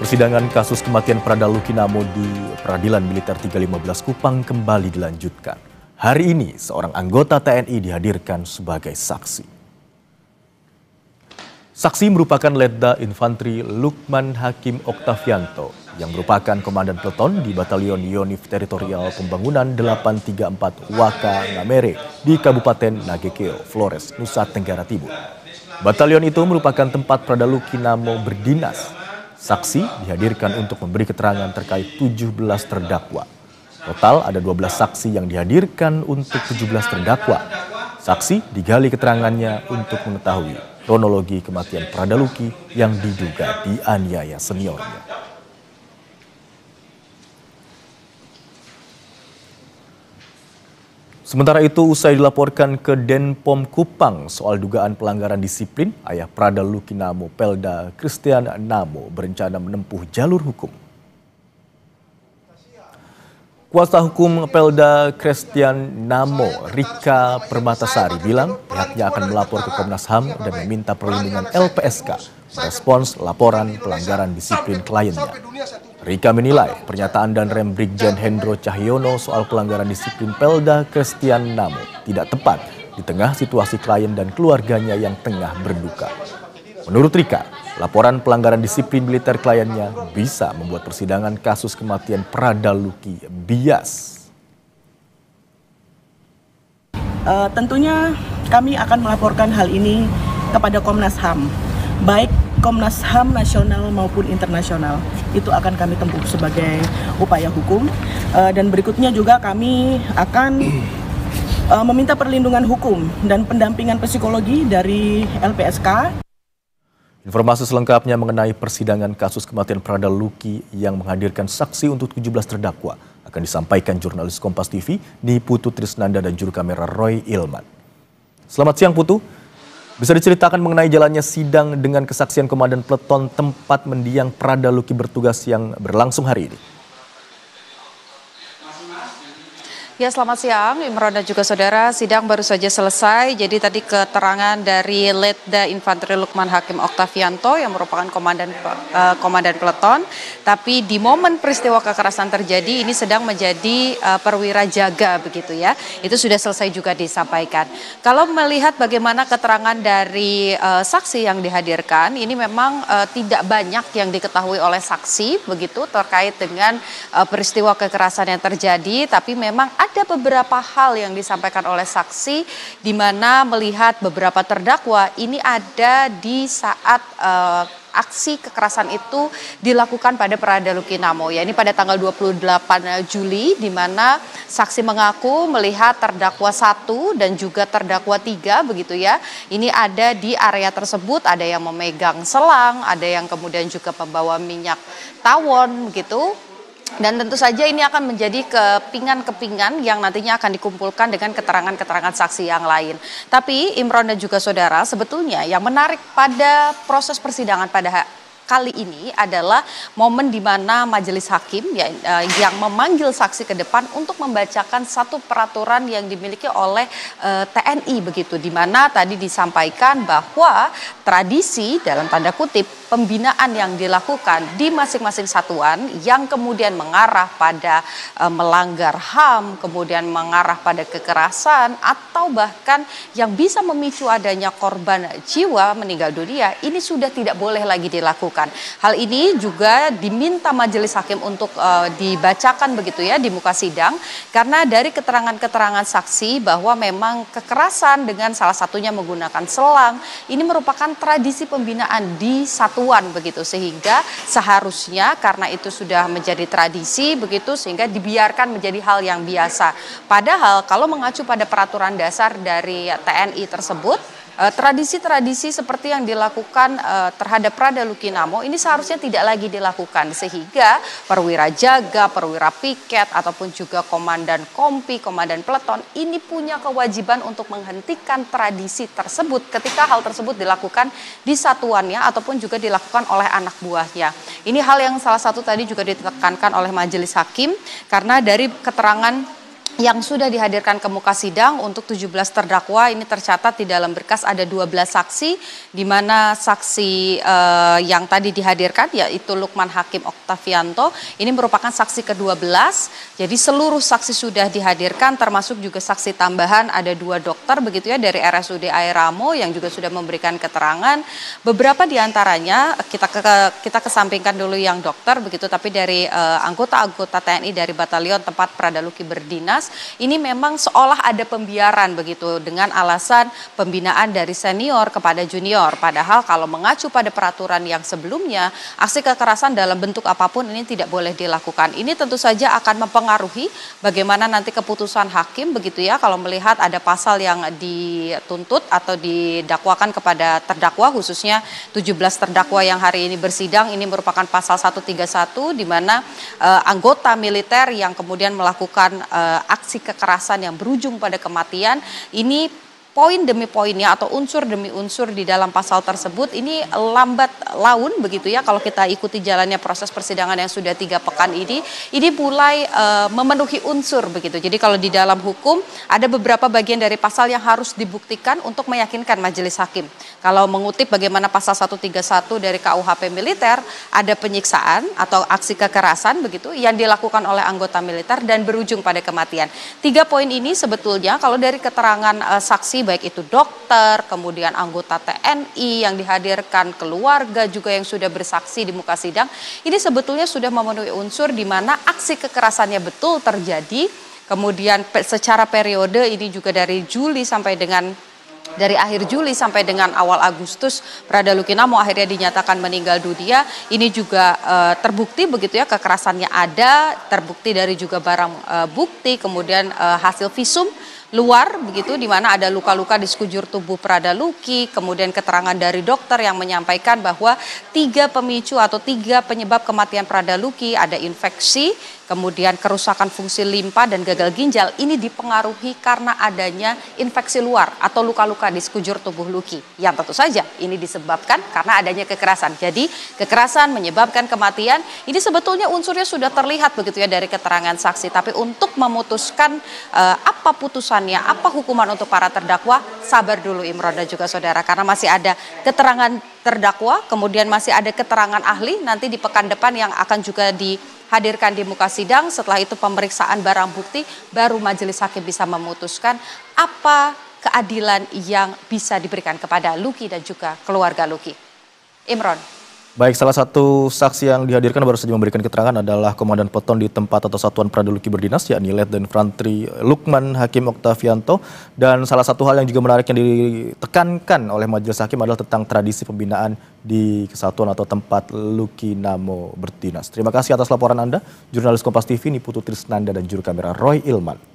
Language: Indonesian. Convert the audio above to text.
Persidangan kasus kematian Prada Lukinamo di Peradilan Militer 315 Kupang kembali dilanjutkan. Hari ini, seorang anggota TNI dihadirkan sebagai saksi. Saksi merupakan Letda Infantri Lukman Hakim Oktavianto yang merupakan komandan peleton di Batalion Yonif Teritorial Pembangunan 834 Waka Ngamere di Kabupaten Nagekeo, Flores, Nusa Tenggara Timur. Batalion itu merupakan tempat Prada Lukinamo berdinas. Saksi dihadirkan untuk memberi keterangan terkait 17 terdakwa. Total ada 12 saksi yang dihadirkan untuk 17 terdakwa. Saksi digali keterangannya untuk mengetahui kronologi kematian Prada Luki yang diduga dianiaya seniornya. Sementara itu, usai dilaporkan ke Denpom Kupang soal dugaan pelanggaran disiplin, ayah Prada Lukinamo, Pelda Christian Namo, berencana menempuh jalur hukum. Kuasa hukum Pelda Christian Namo, Rika Permatasari, bilang pihaknya akan melapor ke Komnas HAM dan meminta perlindungan LPSK merespons laporan pelanggaran disiplin kliennya. Rika menilai pernyataan dan rem Brigjen Hendro Cahyono soal pelanggaran disiplin Pelda Christian Namo tidak tepat di tengah situasi klien dan keluarganya yang tengah berduka. Menurut Rika, laporan pelanggaran disiplin militer kliennya bisa membuat persidangan kasus kematian Prada Luki bias. Tentunya kami akan melaporkan hal ini kepada Komnas HAM, baik Komnas HAM nasional maupun internasional. Itu akan kami tempuh sebagai upaya hukum, dan berikutnya juga kami akan meminta perlindungan hukum dan pendampingan psikologi dari LPSK. Informasi selengkapnya mengenai persidangan kasus kematian Prada Luki yang menghadirkan saksi untuk 17 terdakwa akan disampaikan jurnalis Kompas TV di Putu Trisnanda dan juru kamera Roy Ilman. Selamat siang Putu. Bisa diceritakan mengenai jalannya sidang dengan kesaksian komandan peleton tempat mendiang Prada Luki bertugas yang berlangsung hari ini? Ya, selamat siang Imron dan juga saudara. Sidang baru saja selesai. Jadi tadi keterangan dari Letda Infantri Lukman Hakim Oktavianto yang merupakan komandan peleton. Tapi di momen peristiwa kekerasan terjadi ini sedang menjadi perwira jaga begitu ya. Itu sudah selesai juga disampaikan. Kalau melihat bagaimana keterangan dari saksi yang dihadirkan, ini memang tidak banyak yang diketahui oleh saksi begitu terkait dengan peristiwa kekerasan yang terjadi. Tapi memang ada beberapa hal yang disampaikan oleh saksi di mana melihat beberapa terdakwa ini ada di saat aksi kekerasan itu dilakukan pada Prada Lukinamo, ya ini pada tanggal 28 Juli di mana saksi mengaku melihat terdakwa 1 dan juga terdakwa 3 begitu ya. Ini ada di area tersebut, ada yang memegang selang, ada yang kemudian juga membawa minyak tawon begitu. Dan tentu saja ini akan menjadi kepingan-kepingan yang nantinya akan dikumpulkan dengan keterangan-keterangan saksi yang lain. Tapi Imron dan juga saudara, sebetulnya yang menarik pada proses persidangan pada kali ini adalah momen di mana majelis hakim yang memanggil saksi ke depan untuk membacakan satu peraturan yang dimiliki oleh TNI begitu, di mana tadi disampaikan bahwa tradisi dalam tanda kutip pembinaan yang dilakukan di masing-masing satuan yang kemudian mengarah pada melanggar HAM, kemudian mengarah pada kekerasan atau bahkan yang bisa memicu adanya korban jiwa meninggal dunia, ini sudah tidak boleh lagi dilakukan. Hal ini juga diminta majelis hakim untuk dibacakan begitu ya di muka sidang, karena dari keterangan-keterangan saksi bahwa memang kekerasan dengan salah satunya menggunakan selang ini merupakan tradisi pembinaan di satuan begitu, sehingga seharusnya karena itu sudah menjadi tradisi begitu sehingga dibiarkan menjadi hal yang biasa. Padahal kalau mengacu pada peraturan dasar dari TNI tersebut, tradisi-tradisi seperti yang dilakukan terhadap Prada Lukinamo ini seharusnya tidak lagi dilakukan, sehingga perwira jaga, perwira piket ataupun juga komandan kompi, komandan peleton ini punya kewajiban untuk menghentikan tradisi tersebut ketika hal tersebut dilakukan di satuannya ataupun juga dilakukan oleh anak buahnya. Ini hal yang salah satu tadi juga ditekankan oleh majelis hakim, karena dari keterangan yang sudah dihadirkan ke muka sidang untuk 17 terdakwa ini tercatat di dalam berkas ada 12 saksi, di mana saksi yang tadi dihadirkan yaitu Lukman Hakim Oktavianto ini merupakan saksi ke-12. Jadi seluruh saksi sudah dihadirkan, termasuk juga saksi tambahan ada 2 dokter begitu ya dari RSUD Airamo yang juga sudah memberikan keterangan. Beberapa di antaranya kita kesampingkan dulu yang dokter begitu, tapi dari anggota-anggota TNI dari Batalion tempat Pradaluki berdinas ini memang seolah ada pembiaran begitu dengan alasan pembinaan dari senior kepada junior. Padahal kalau mengacu pada peraturan yang sebelumnya, aksi kekerasan dalam bentuk apapun ini tidak boleh dilakukan. Ini tentu saja akan mempengaruhi bagaimana nanti keputusan hakim begitu ya, kalau melihat ada pasal yang dituntut atau didakwakan kepada terdakwa, khususnya 17 terdakwa yang hari ini bersidang. Ini merupakan pasal 131 di mana anggota militer yang kemudian melakukan aksi kekerasan yang berujung pada kematian. Ini poin demi poinnya atau unsur demi unsur di dalam pasal tersebut ini lambat laun begitu ya, kalau kita ikuti jalannya proses persidangan yang sudah 3 pekan ini mulai memenuhi unsur begitu. Jadi kalau di dalam hukum ada beberapa bagian dari pasal yang harus dibuktikan untuk meyakinkan majelis hakim. Kalau mengutip bagaimana pasal 131 dari KUHP militer, ada penyiksaan atau aksi kekerasan begitu yang dilakukan oleh anggota militer dan berujung pada kematian. 3 poin ini sebetulnya kalau dari keterangan saksi baik itu dokter, kemudian anggota TNI yang dihadirkan, keluarga juga yang sudah bersaksi di muka sidang, ini sebetulnya sudah memenuhi unsur di mana aksi kekerasannya betul terjadi. Kemudian secara periode ini juga dari akhir Juli sampai dengan awal Agustus, Pradaluki Namo akhirnya dinyatakan meninggal dunia. Ini juga terbukti begitu ya, kekerasannya ada, terbukti dari juga barang bukti, kemudian hasil visum luar begitu di mana ada luka-luka di sekujur tubuh Pradaluki, kemudian keterangan dari dokter yang menyampaikan bahwa 3 pemicu atau 3 penyebab kematian Pradaluki, ada infeksi, kemudian kerusakan fungsi limpa dan gagal ginjal, ini dipengaruhi karena adanya infeksi luar atau luka-luka di sekujur tubuh Luki, yang tentu saja ini disebabkan karena adanya kekerasan. Jadi kekerasan menyebabkan kematian, ini sebetulnya unsurnya sudah terlihat begitu ya dari keterangan saksi, tapi untuk memutuskan apa putusannya, apa hukuman untuk para terdakwa, sabar dulu Imron dan juga saudara, karena masih ada keterangan terdakwa, kemudian masih ada keterangan ahli nanti di pekan depan yang akan juga dihadirkan di muka sidang. Setelah itu pemeriksaan barang bukti, baru majelis hakim bisa memutuskan apa keadilan yang bisa diberikan kepada Luki dan juga keluarga Luki. Imron. Baik, salah satu saksi yang dihadirkan baru saja memberikan keterangan adalah Komandan Peleton di tempat atau Satuan Pradaluki berdinas, yakni Letda Infantri Lukman Hakim Oktavianto. Dan salah satu hal yang juga menarik yang ditekankan oleh majelis hakim adalah tentang tradisi pembinaan di kesatuan atau tempat Luki Namo berdinas. Terima kasih atas laporan Anda, jurnalis Kompas TV Niputu Trisnanda dan juru kamera Roy Ilman.